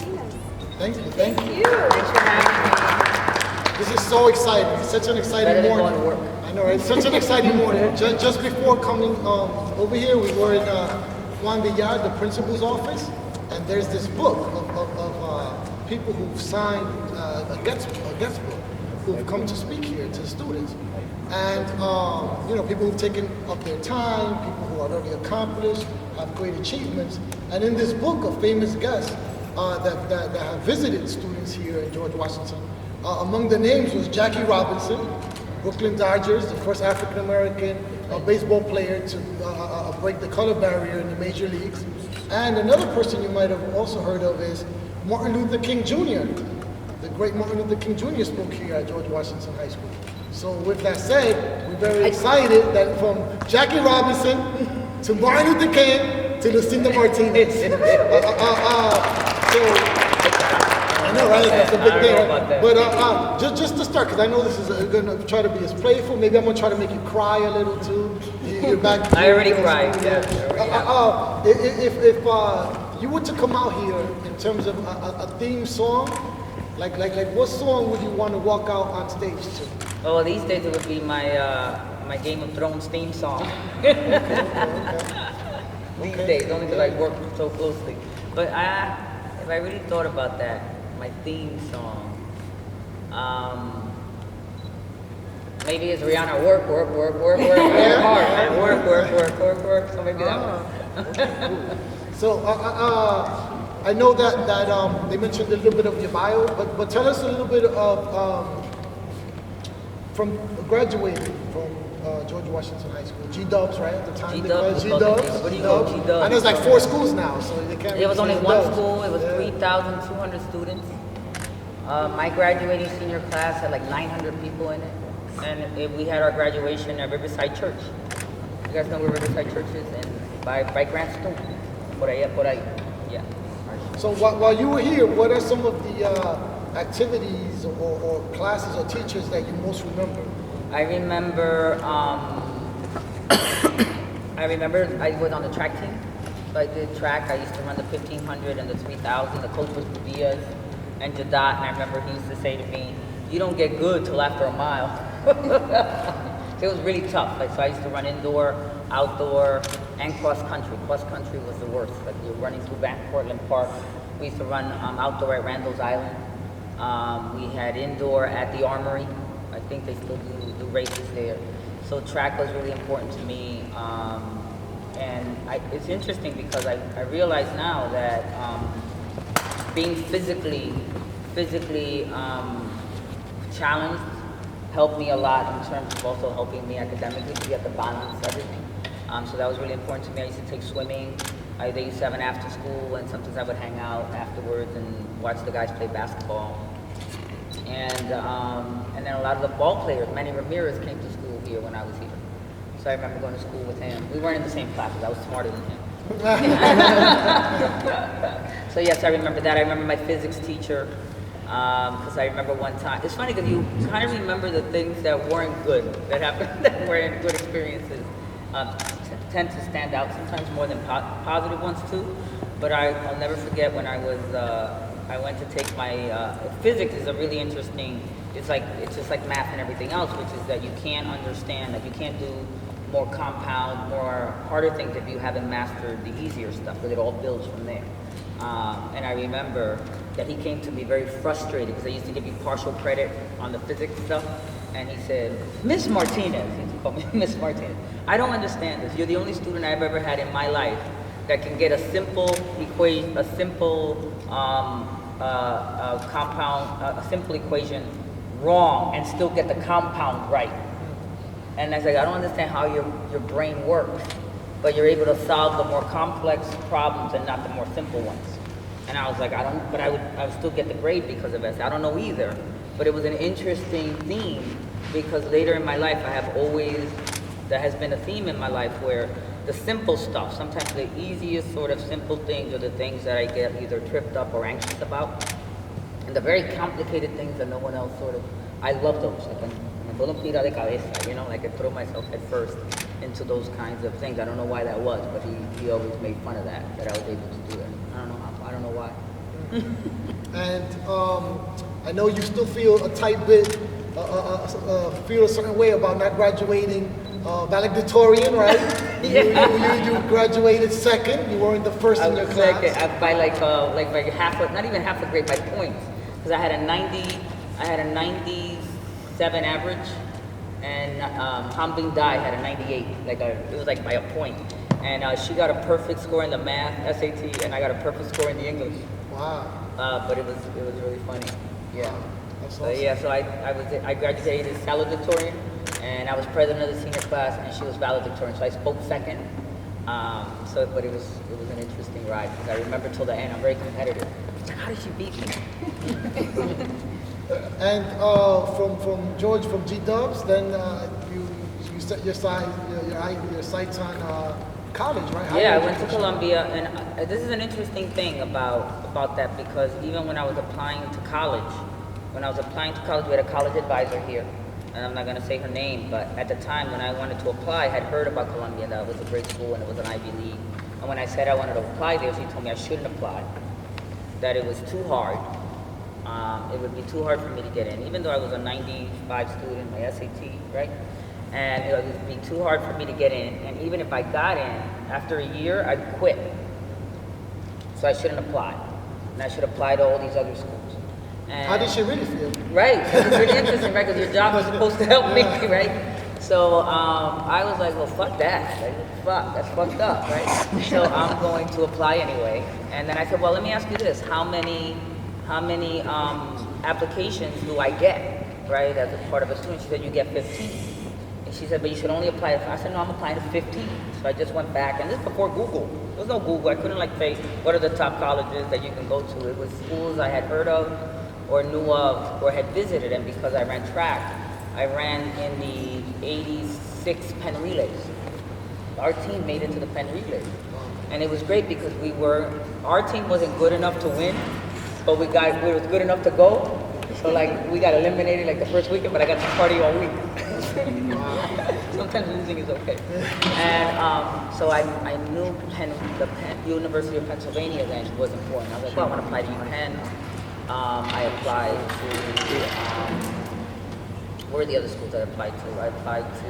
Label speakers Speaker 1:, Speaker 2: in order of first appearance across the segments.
Speaker 1: Martinez.
Speaker 2: Thank you, thank you.
Speaker 3: Thanks for having me.
Speaker 2: This is so exciting. It's such an exciting
Speaker 3: Better than
Speaker 2: morning.
Speaker 3: going to work.
Speaker 2: I know, right? It's such an exciting morning. Just before coming over here, we were in Juan Villar, the principal's office, and there's this book of people who've signed a guest book, who've come to speak here to students. And, people who've taken up their time, people who are very accomplished, have great achievements. And in this book of famous guests that have visited students here at George Washington, among the names was Jackie Robinson, Brooklyn Dodgers, the first African-American baseball player to break the color barrier in the major leagues. And another person you might have also heard of is Martin Luther King Jr. The great Martin Luther King Jr. spoke here at George Washington High School. So with that said, we're very excited that from Jackie Robinson to Martin Luther King to Lucinda Martinez. I know, right? That's a big thing. But just to start, because I know this is going to try to be as playful. Maybe I'm going to try to make you cry a little too. You're back.
Speaker 3: I already cried.
Speaker 2: If you were to come out here in terms of a theme song, like what song would you want to walk out on stage to?
Speaker 3: Oh, well, these days it would be my Game of Thrones theme song. These days, only because I work so closely. But if I really thought about that, my theme song, maybe it's Rihanna, work hard, man. Work. So maybe that one.
Speaker 2: So I know that they mentioned a little bit of your bio, but tell us a little bit of from graduating from George Washington High School,
Speaker 3: G-Dubs,
Speaker 2: right? At the time,
Speaker 3: G-Dubs. What do you call G-Dubs?
Speaker 2: I know it's like 4 schools now, so they can't.
Speaker 3: It was
Speaker 2: really
Speaker 3: only
Speaker 2: say
Speaker 3: one
Speaker 2: Dubs.
Speaker 3: school. It was 3,200 students. My graduating senior class had like 900 people in it, and we had our graduation at Riverside Church. You guys know where Riverside Church is? And by Grand Stone. Por ahí. Yeah.
Speaker 2: So while you were here, what are some of the activities or classes or teachers that you most remember?
Speaker 3: I remember I was on the track team. So I did track. I used to run the 1500 and the 3000. The coach was Diaz and Jadat, and I remember he used to say to me, "You don't get good till after a mile." It was really tough. So I used to run indoor, outdoor, and cross country. Cross country was the worst. Like you're running through Portland Park. We used to run outdoor at Randall's Island. We had indoor at the Armory. I think they still do races there. So track was really important to me. It's interesting because I realize now that being physically challenged helped me a lot in terms of also helping me academically to get the balance, everything. So that was really important to me. I used to take swimming. They used to have an after school, and sometimes I would hang out afterwards and watch the guys play basketball. And then a lot of the ball players, Manny Ramirez came to school here when I was here. So I remember going to school with him. We weren't in the same classes. I was smarter than him. So yes, I remember that. I remember my physics teacher, because I remember one time. It's funny because you kind of remember the things that weren't good, that happened, that weren't good experiences. Tend to stand out sometimes more than positive ones too. But I'll never forget when I went to take my physics is a really interesting. It's just like math and everything else, which is that you can't understand, that you can't do more compound, more harder things if you haven't mastered the easier stuff, because it all builds from there. And I remember that he came to me very frustrated because I used to give you partial credit on the physics stuff, and he said, "Miss Martinez," he used to call me Miss Martinez, "I don't understand this. You're the only student I've ever had in my life that can get a simple equation, a simple simple equation wrong and still get the compound right." And I said, "I don't understand how your brain works, but you're able to solve the more complex problems and not the more simple ones." And I was like, I would still get the grade because of it. I don't know either. But it was an interesting theme because later in my life there has been a theme in my life where the simple stuff, sometimes the easiest sort of simple things are the things that I get either tripped up or anxious about. And the very complicated things that no one else I love those. Like me puedo tirar de cabeza, like I throw myself head first into those kinds of things. I don't know why that was, but he always made fun of that I was able to do that. I don't know why.
Speaker 2: And I know you still feel a tight bit, feel a certain way about not graduating valedictorian, right?
Speaker 3: Yeah.
Speaker 2: You graduated second. You weren't the first
Speaker 3: I
Speaker 2: in your
Speaker 3: was
Speaker 2: class.
Speaker 3: like by like half a, not even half a grade by points, because I had a 97 average, and Hambing Dai had a 98. It was like by a point, and she got a perfect score in the math SAT, and I got a perfect score in the English.
Speaker 2: Wow.
Speaker 3: But it was really funny. Yeah.
Speaker 2: That's
Speaker 3: So
Speaker 2: awesome.
Speaker 3: yeah, so I graduated valedictorian, and I was president of the senior class, and she was valedictorian. So I spoke second. But it was an interesting ride, because I remember till the end. I'm very competitive. It's like, how did she beat me?
Speaker 2: And from George from G-Dubs, then you set your sights on college, right?
Speaker 3: Yeah, I
Speaker 2: Higher
Speaker 3: went to
Speaker 2: education.
Speaker 3: Columbia, and this is an interesting thing about that, because even when I was applying to college, we had a college advisor here, and I'm not going to say her name, but at the time when I wanted to apply, I had heard about Columbia, that it was a great school and it was an Ivy League. And when I said I wanted to apply there, she told me I shouldn't apply, that it was too hard. It would be too hard for me to get in, even though I was a 95 student, my SAT, right? And it would be too hard for me to get in. And even if I got in, after a year, I'd quit. So I shouldn't apply. And I should apply to all these other schools. And
Speaker 2: How did she really feel?
Speaker 3: right, it's really interesting, right? Because your job is supposed to help me, right? So I was like, well, fuck that. Like, fuck, that's fucked up, right? So I'm going to apply anyway. And then I said, well, let me ask you this. How many applications do I get, right, as a part of a student? She said, you get 15. And she said, but you should only apply to, I said, no, I'm applying to 15. So I just went back, and this is before Google. There was no Google. I couldn't say, what are the top colleges that you can go to? It was schools I had heard of or knew of or had visited, and because I ran track, I ran in the 86 Penn Relays. Our team made it to the Penn Relays. And it was great because our team wasn't good enough to win, but we was good enough to go. So we got eliminated the first weekend, but I got to party all week. Sometimes losing is okay. And so I knew the University of Pennsylvania then was important. I was like, well, I want to apply to UPenn. I applied to, where are the other schools that I applied to? I applied to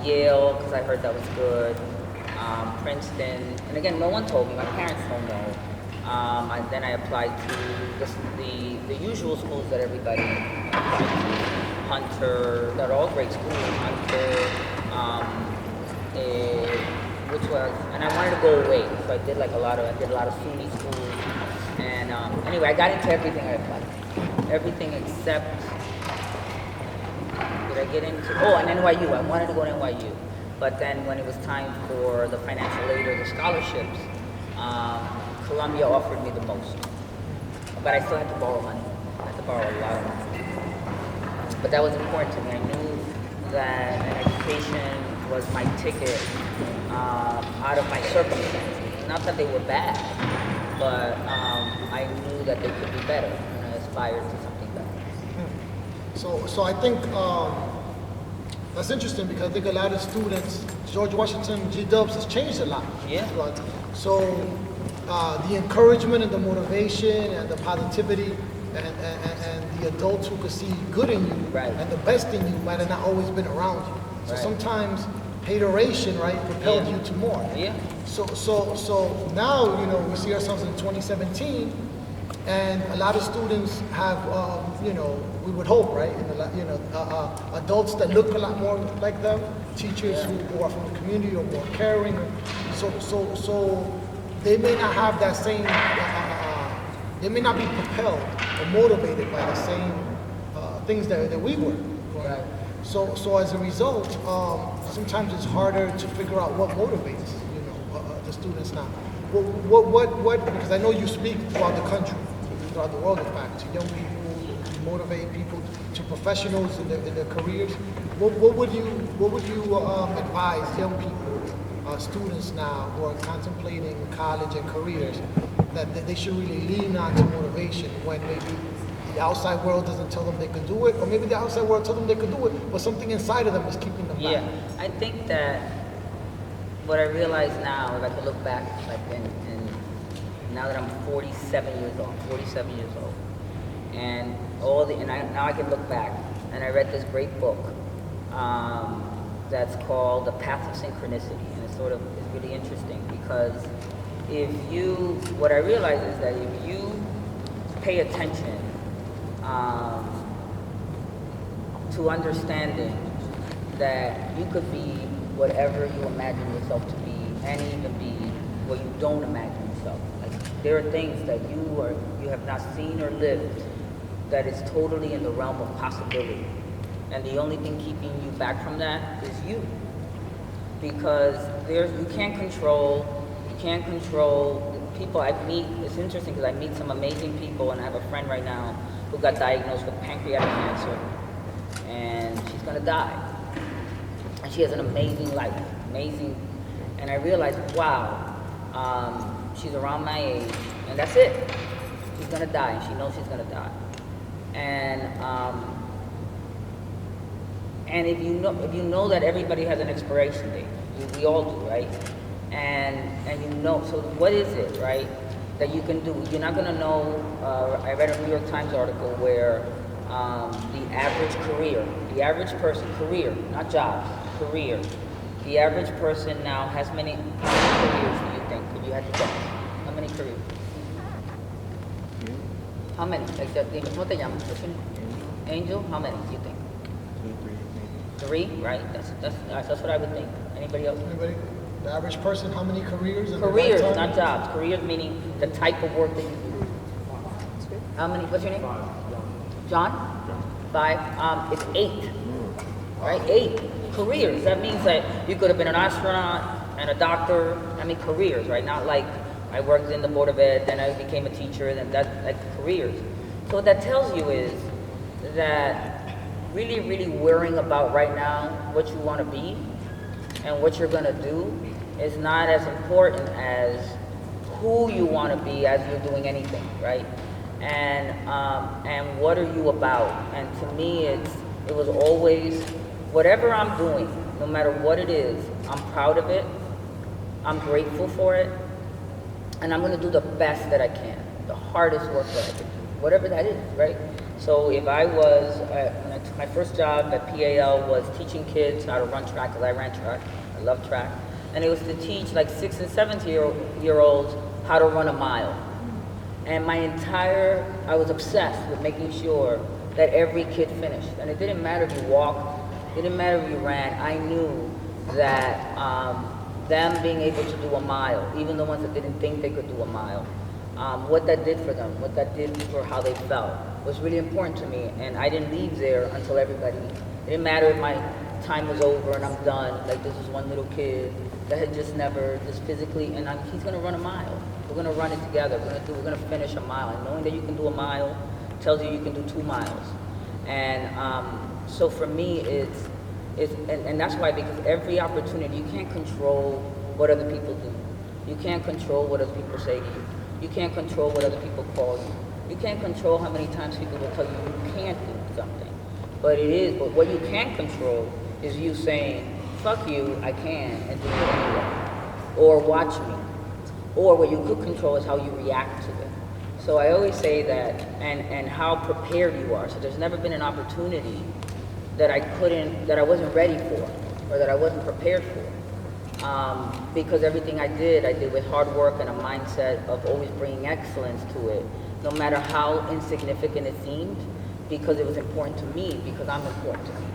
Speaker 3: Yale, because I heard that was good, Princeton, and again, no one told me, my parents don't know. Then I applied to the usual schools that everybody applied to. Hunter, they're all great schools, Hunter, which was, and I wanted to go away, so I did a lot of SUNY schools. And anyway, I got into everything I applied to. Everything except, did I get into, and NYU. I wanted to go to NYU. But then when it was time for the financial aid or the scholarships, Columbia offered me the most. But I still had to borrow money. I had to borrow a lot of money. But that was important to me. I knew that an education was my ticket out of my circumstances. Not that they were bad, but I knew that they could be better, and I aspired to something better.
Speaker 2: So I think that's interesting, because I think a lot of students, George Washington, G-Dubs has changed a lot.
Speaker 3: Yeah.
Speaker 2: So the encouragement and the motivation and the positivity and the adults who could see good in you,
Speaker 3: right,
Speaker 2: and the best in you might have not always been around you. So
Speaker 3: right,
Speaker 2: sometimes hateration, right, propelled you to more.
Speaker 3: Yeah.
Speaker 2: So now, we see ourselves in 2017, and a lot of students have, we would hope, right, adults that look a lot more like them, teachers who are from the community or more caring. So they may not have that same, they may not be propelled or motivated by the same things that we were.
Speaker 3: Right.
Speaker 2: So as a result, sometimes it's harder to figure out what motivates, the students now. What? Because I know you speak throughout the country, throughout the world, in fact, to young people, to motivate people, to professionals in their careers. What would you advise young people, students now who are contemplating college and careers, that they should really lean on to motivation when maybe the outside world doesn't tell them they can do it, or maybe the outside world tells them they can do it, but something inside of them is keeping them back?
Speaker 3: Yeah, I think that what I realize now, if I could look back in now that I'm 47 years old, and now I can look back, and I read this great book that's called The Path of Synchronicity, and it's really interesting because what I realize is that if you pay attention to understanding that you could be whatever you imagine yourself to be, and even be what you don't imagine yourself. Like, there are things that you have not seen or lived that is totally in the realm of possibility. And the only thing keeping you back from that is you. Because you can't control the people I meet. It's interesting because I meet some amazing people, and I have a friend right now who got diagnosed with pancreatic cancer, and she's gonna die. And she has an amazing life, and I realized, wow, she's around my age, and that's it. She's gonna die, and she knows she's gonna die. And if you know that everybody has an expiration date, we all do, right? And you know, so what is it, right, that you can do? You're not gonna know. I read a New York Times article where the average person, career, not jobs, career. The average person now has how many careers do you think? If you had to guess, how many careers? How many? Like that, what they Angel, how many do you think? 3, right? That's what I would think. Anybody else?
Speaker 2: Anybody? The average person, how many careers?
Speaker 3: Careers, not jobs. Careers meaning the type of work that you do. How many? What's your name? John? 5. It's 8. Right? 8 careers. That means that you could have been an astronaut and a doctor. I mean, careers, right? Not like I worked in the Board of Ed, then I became a teacher, then that's like careers. So what that tells you is that really, really worrying about right now what you want to be and what you're going to do is not as important as who you want to be as you're doing anything, right? And what are you about? And to me, it was always, whatever I'm doing, no matter what it is, I'm proud of it, I'm grateful for it, and I'm going to do the best that I can, the hardest work that I can do, whatever that is, right? So if I was, my first job at PAL was teaching kids how to run track, because I ran track, I love track, and it was to teach like 6 and 7-year-olds how to run a mile. And I was obsessed with making sure that every kid finished. And it didn't matter if you walked, it didn't matter if you ran. I knew that them being able to do a mile, even the ones that didn't think they could do a mile, what that did for them, what that did for how they felt, was really important to me. And I didn't leave there until everybody, it didn't matter if my time was over and I'm done, like this was one little kid that had just physically, and he's gonna run a mile. We're gonna run it together, we're gonna finish a mile. And knowing that you can do a mile tells you can do 2 miles. And so for me, and that's why, because every opportunity, you can't control what other people do. You can't control what other people say to you. You can't control what other people call you. You can't control how many times people will tell you you can't do something. But what you can control is you saying, fuck you, I can, and do it anyway. Or watch me. Or what you could control is how you react to it. So I always say that, and how prepared you are. So there's never been an opportunity that I wasn't ready for, or that I wasn't prepared for. Because everything I did with hard work and a mindset of always bringing excellence to it, no matter how insignificant it seemed, because it was important to me, because I'm important to me.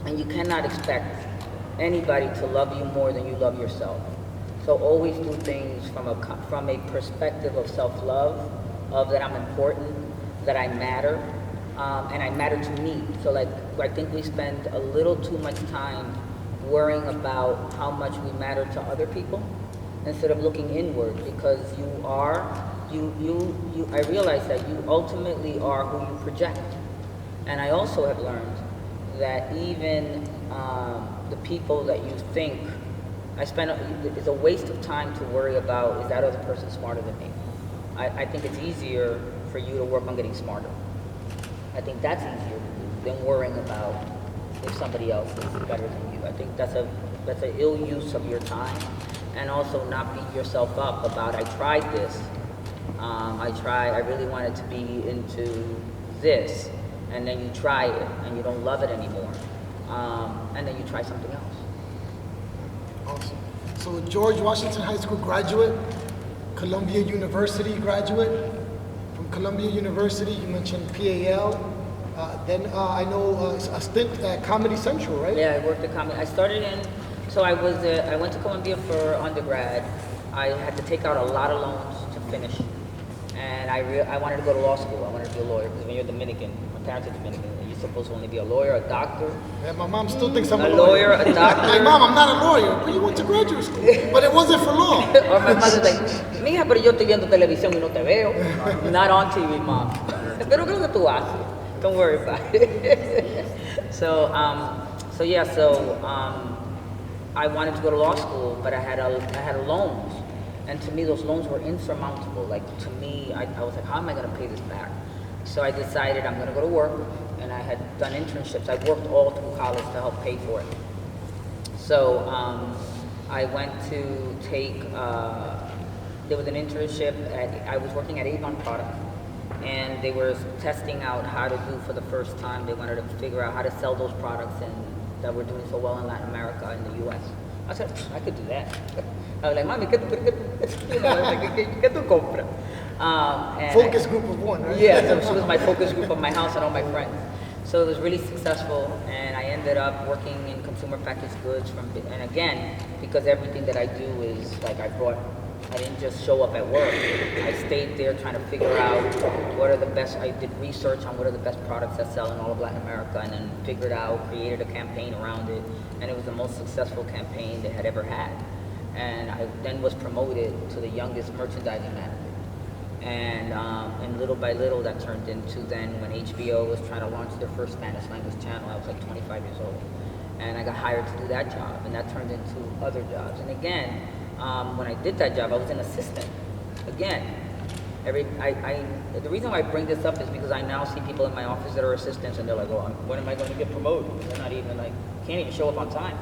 Speaker 3: And you cannot expect anybody to love you more than you love yourself. So always do things from a perspective of self-love, of that I'm important, that I matter, and I matter to me. So like, I think we spend a little too much time worrying about how much we matter to other people instead of looking inward, because I realize that you ultimately are who you project. And I also have learned that even the people that you think, it's a waste of time to worry about, is that other person smarter than me? I think it's easier for you to work on getting smarter. I think that's easier than worrying about if somebody else is better than you. I think that's an ill use of your time. and also not beat yourself up about, I tried this, I really wanted to be into this, and then you try it, and you don't love it anymore, and then you try something else.
Speaker 2: Awesome. So George Washington High School graduate, Columbia University graduate. From Columbia University, you mentioned PAL. Then I know a stint at Comedy Central, right?
Speaker 3: Yeah, I worked at Comedy. I started in, so I went to Columbia for undergrad. I had to take out a lot of loans to finish. And I wanted to go to law school. I wanted to be a lawyer because when you're Dominican, my parents are Dominican, you're supposed to only be a lawyer, a doctor.
Speaker 2: Yeah, my mom still thinks I'm a
Speaker 3: lawyer, a doctor.
Speaker 2: Like, Mom, I'm not a lawyer, but you went to graduate school. But it wasn't for law.
Speaker 3: Or my mother's like, mija, pero yo estoy viendo televisión y no te veo. Not on TV, Mom. Pero ¿qué es lo que tú haces? Don't worry about it. So I wanted to go to law school, but I had loans. And to me, those loans were insurmountable. Like, to me, I was like, how am I going to pay this back? So I decided I'm going to go to work, and I had done internships. I worked all through college to help pay for it. So I went to take, there was an internship, I was working at Avon Product, and they were testing out how to do for the first time. They wanted to figure out how to sell those products that were doing so well in Latin America and the U.S. I said, I could do that. I was like, Mami, ¿qué tú compras?
Speaker 2: Focus group of one, right?
Speaker 3: Yeah, so she was my focus group of my house and all my friends. So it was really successful, and I ended up working in consumer packaged goods and again, because everything that I do is like I didn't just show up at work. I stayed there trying to figure out I did research on what are the best products that sell in all of Latin America, and then figured out, created a campaign around it, and it was the most successful campaign they had ever had. And I then was promoted to the youngest merchandising manager. And little by little that turned into then when HBO was trying to launch their first Spanish language channel, I was like 25 years old. And I got hired to do that job, and that turned into other jobs. And again, when I did that job, I was an assistant. Again, the reason why I bring this up is because I now see people in my office that are assistants, and they're like, "Oh, when am I going to get promoted?" They're not even like, can't even show up on time.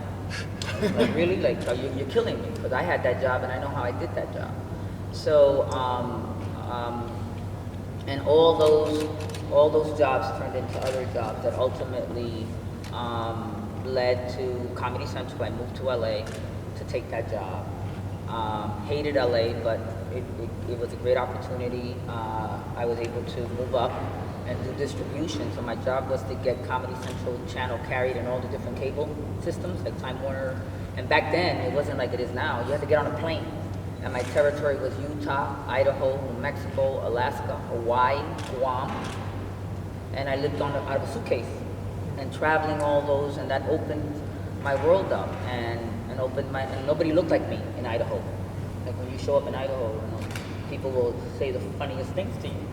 Speaker 3: Like really, like you're killing me, because I had that job and I know how I did that job. So, and all those jobs turned into other jobs that ultimately led to Comedy Central. I moved to LA to take that job. Hated LA, but it was a great opportunity. I was able to move up and do distribution. So my job was to get Comedy Central channel carried in all the different cable systems, like Time Warner. And back then, it wasn't like it is now. You had to get on a plane. And my territory was Utah, Idaho, New Mexico, Alaska, Hawaii, Guam. And I lived out of a suitcase and traveling all those, and that opened my world up and nobody looked like me in Idaho. Like when you show up in Idaho, people will say the funniest things to you.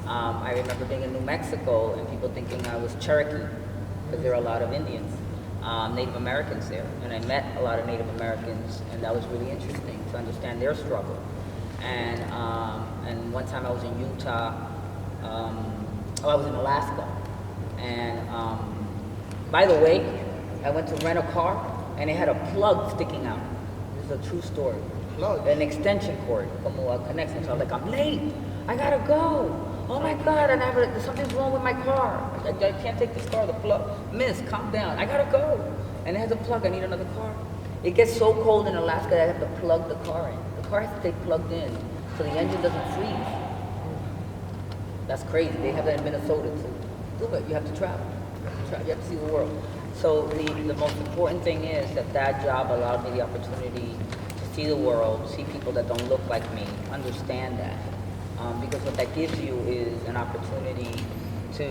Speaker 3: I remember being in New Mexico and people thinking I was Cherokee because there are a lot of Indians, Native Americans there. And I met a lot of Native Americans, and that was really interesting to understand their struggle. And one time I was in Utah, I was in Alaska. And by the way, I went to rent a car and it had a plug sticking out. This is a true story.
Speaker 2: Plug?
Speaker 3: An extension cord, como a connection. So I was like, I'm late. I gotta go. Oh my God, something's wrong with my car. I can't take this car, the plug. Miss, calm down. I gotta go. And it has a plug, I need another car. It gets so cold in Alaska that I have to plug the car in. The car has to stay plugged in so the engine doesn't freeze. That's crazy. They have that in Minnesota too. Do it, you have to travel. You have to see the world. So the most important thing is that job allowed me the opportunity to see the world, see people that don't look like me, understand that. Because what that gives you is an opportunity to,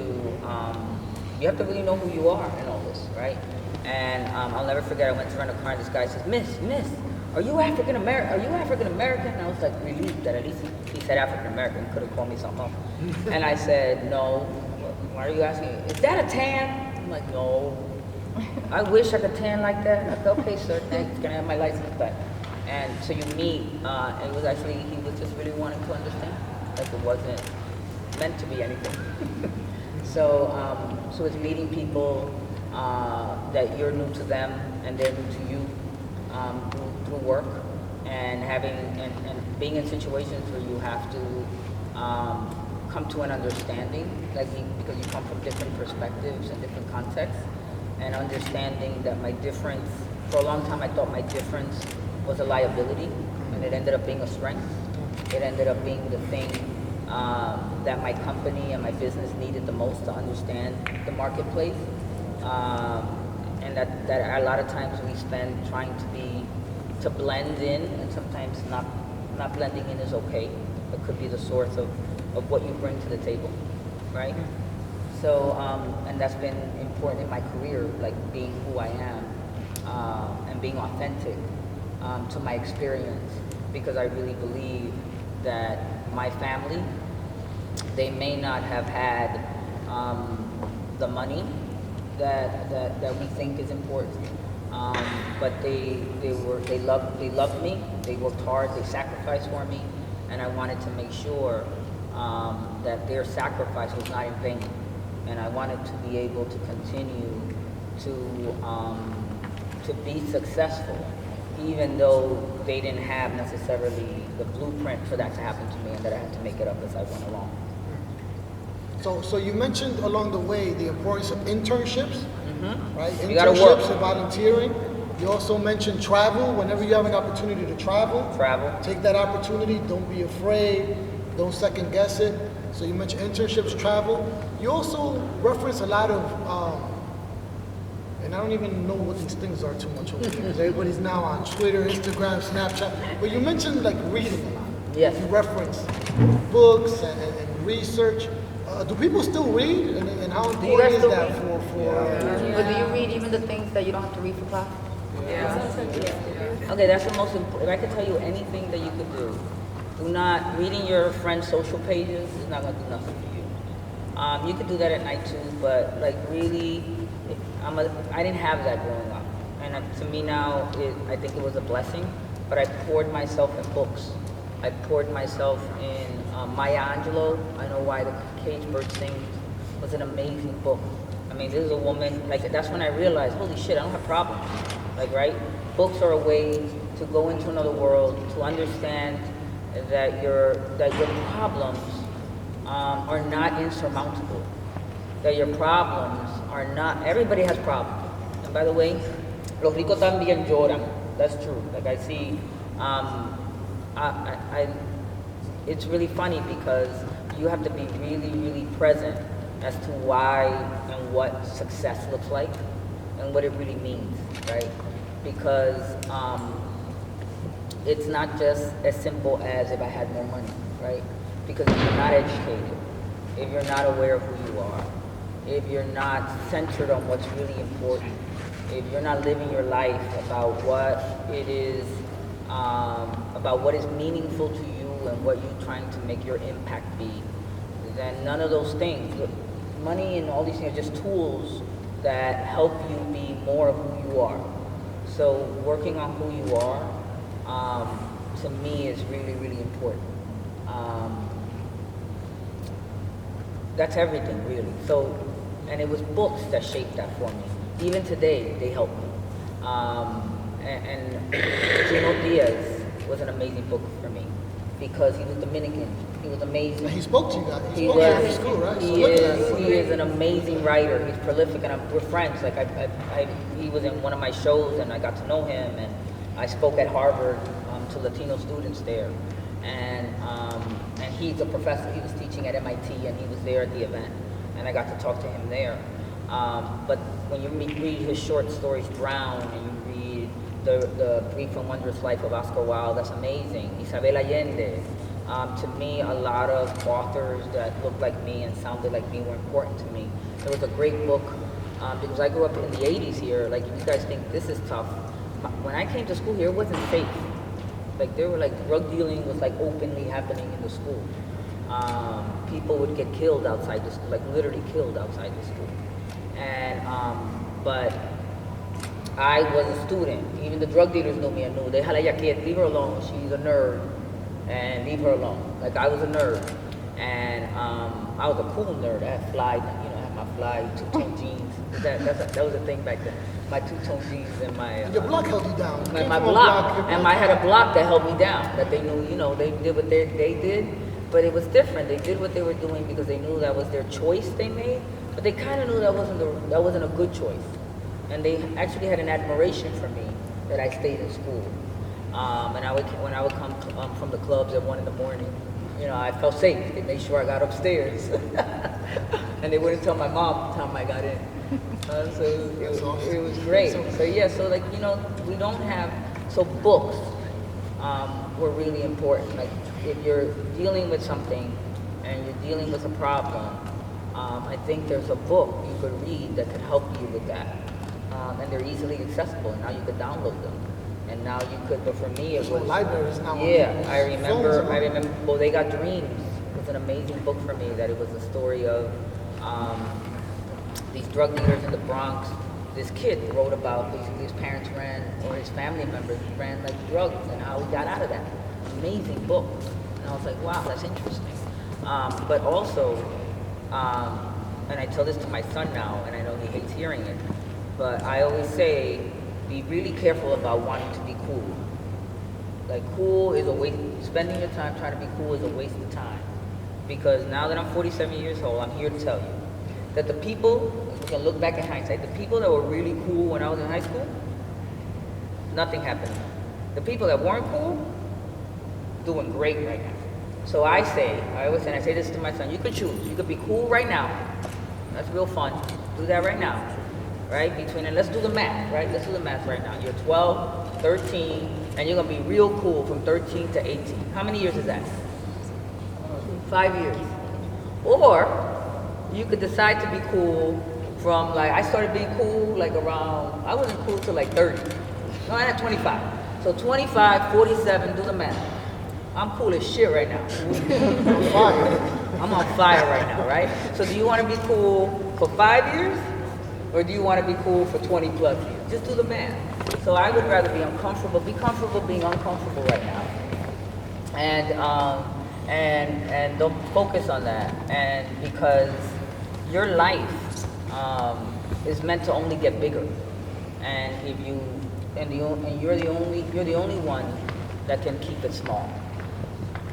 Speaker 3: you have to really know who you are in all this, right? And I'll never forget, I went to rent a car and this guy says, Miss, are you African American? And I was like relieved that at least he said African American, could have called me something else. And I said, no, why are you asking? Is that a tan? I'm like, no. I wish I could tan like that. I said, okay, sir, thanks. Can I have my license back? And so you meet, and it was actually, he was just really wanting to understand. Like it wasn't meant to be anything. So it's meeting people that you're new to them and they're new to you through work. and being in situations where you have to come to an understanding, because you come from different perspectives and different contexts, and understanding that my difference, for a long time I thought my difference was a liability, and it ended up being a strength. It ended up being the thing that my company and my business needed the most to understand the marketplace. And that a lot of times we spend trying to blend in, and sometimes not blending in is okay. It could be the source of what you bring to the table, right? So, and that's been important in my career, like being who I am, and being authentic to my experience, because I really believe that my family, they may not have had the money that we think is important, but they loved me. They worked hard. They sacrificed for me, and I wanted to make sure that their sacrifice was not in vain, and I wanted to be able to continue to be successful, even though they didn't have necessarily the blueprint for that to happen to me, and that I had to make it up as I went along.
Speaker 2: So you mentioned along the way the importance of internships, right?
Speaker 3: You gotta work.
Speaker 2: Internships and volunteering. You also mentioned travel. Whenever you have an opportunity to travel, take that opportunity. Don't be afraid. Don't second guess it. So you mentioned internships, travel. You also reference a lot of, and I don't even know what these things are too much over here, because everybody's now on Twitter, Instagram, Snapchat. But you mentioned like reading a lot.
Speaker 3: Yes.
Speaker 2: You reference books and research. Do people still read, and how important is that for?
Speaker 1: But do you read even the things that you don't have to read for class?
Speaker 3: Okay, that's the most important. If I could tell you anything that you could do not, reading your friends' social pages is not going to do nothing for you. You could do that at night too, but like really, I didn't have that growing up. And to me now, I think it was a blessing, but I poured myself in books. I poured myself in Maya Angelou. I Know Why the Cage Bird Sings was an amazing book. I mean, this is a woman, like, that's when I realized, holy shit, I don't have problems. Like, right? Books are a way to go into another world, to understand that your problems are not insurmountable. That your problems are not, everybody has problems. And by the way, los ricos también lloran. That's true. Like, I see, it's really funny because you have to be really, really present as to why and what success looks like and what it really means, right? Because it's not just as simple as if I had more money, right? Because if you're not educated, if you're not aware of who you are, if you're not centered on what's really important, if you're not living your life about what it is, about what is meaningful to you and what you're trying to make your impact be, then none of those things, money and all these things are just tools that help you be more of who you are. So working on who you are, to me, is really, really important. That's everything, really. So, and it was books that shaped that for me. Even today, they help me. And Gino Diaz was an amazing book for me because he was Dominican. He was amazing.
Speaker 2: He spoke to you guys. He spoke to you in school, right?
Speaker 3: He is an amazing writer. He's prolific, and we're friends. Like he was in one of my shows, and I got to know him. And I spoke at Harvard to Latino students there, and he's a professor. He was teaching at MIT, and he was there at the event, and I got to talk to him there. But when you read his short stories, Drown, and you read the Brief and Wondrous Life of Oscar Wilde, that's amazing. Isabel Allende. To me, a lot of authors that looked like me and sounded like me were important to me. There was a great book, because I grew up in the 80s here. Like, you guys think this is tough. When I came to school here, it wasn't safe. Like, there were like, drug dealing was like openly happening in the school. People would get killed outside the school, like literally killed outside the school. And, but I was a student. Even the drug dealers knew me and knew, déjala ya quieta, leave her alone, she's a nerd. And leave her alone. Like, I was a nerd. And I was a cool nerd. I had fly, I had my my fly two-tone jeans. That was a thing back then. My two-tone jeans and my
Speaker 2: Your block held you down. You came
Speaker 3: my
Speaker 2: from a
Speaker 3: block, and I had a
Speaker 2: block.
Speaker 3: block that held me down. That they knew, you know, they did what they did, but it was different. They did what they were doing because they knew that was their choice they made, but they kind of knew that wasn't a good choice, and they actually had an admiration for me that I stayed in school. And when I would come from the clubs at 1 in the morning, you know, I felt safe. They made sure I got upstairs, and they wouldn't tell my mom the time I got in. So it was great. So yeah, so like, you know, we don't have, so books were really important. Like if you're dealing with something and you're dealing with a problem, I think there's a book you could read that could help you with that. And they're easily accessible, and now you could download them. And now you could, but for me it was,
Speaker 2: libraries now.
Speaker 3: yeah, I remember, well, They Got Dreams was an amazing book for me, that it was a story of these drug dealers in the Bronx. This kid wrote about basically his parents ran, or his family members ran like drugs, and how he got out of that. Amazing book. And I was like, wow, that's interesting. But also, and I tell this to my son now, and I know he hates hearing it, but I always say, be really careful about wanting to be cool. Like cool is a waste, spending your time trying to be cool is a waste of time. Because now that I'm 47 years old, I'm here to tell you that the people, we can look back in hindsight, the people that were really cool when I was in high school, nothing happened. The people that weren't cool, doing great right now. So I always say this to my son, you could choose. You could be cool right now. That's real fun. Do that right now. Right? And let's do the math, right? Let's do the math right now. You're 12, 13, and you're gonna be real cool from 13 to 18. How many years is that? 5 years. Or you could decide to be cool from like, I started being cool like around, I wasn't cool till like 30. No, I had 25. So 25, 47, do the math. I'm cool as shit right now. I'm on fire right now, right? So do you wanna be cool for 5 years? Or do you want to be cool for 20 plus years? Just do the math. So I would rather be uncomfortable, be comfortable being uncomfortable right now. And don't focus on that. And because your life is meant to only get bigger. And if you, and you're the only one that can keep it small.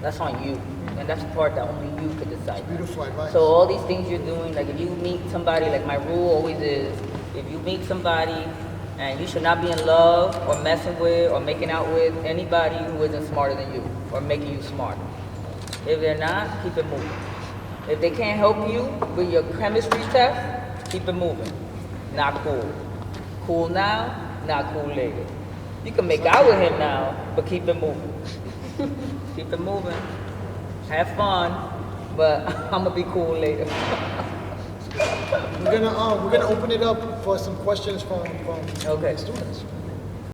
Speaker 3: That's on you. And that's the part that only you could decide.
Speaker 2: Beautiful advice.
Speaker 3: So all these things you're doing, like if you meet somebody, like my rule always is, if you meet somebody and you should not be in love or messing with or making out with anybody who isn't smarter than you or making you smarter. If they're not, keep it moving. If they can't help you with your chemistry test, keep it moving. Not cool. Cool now, not cool later. You can make out with him now, but keep it moving. Keep it moving. Have fun, but I'm gonna be cool later.
Speaker 2: We're gonna open it up for some questions from
Speaker 3: Okay.
Speaker 2: students.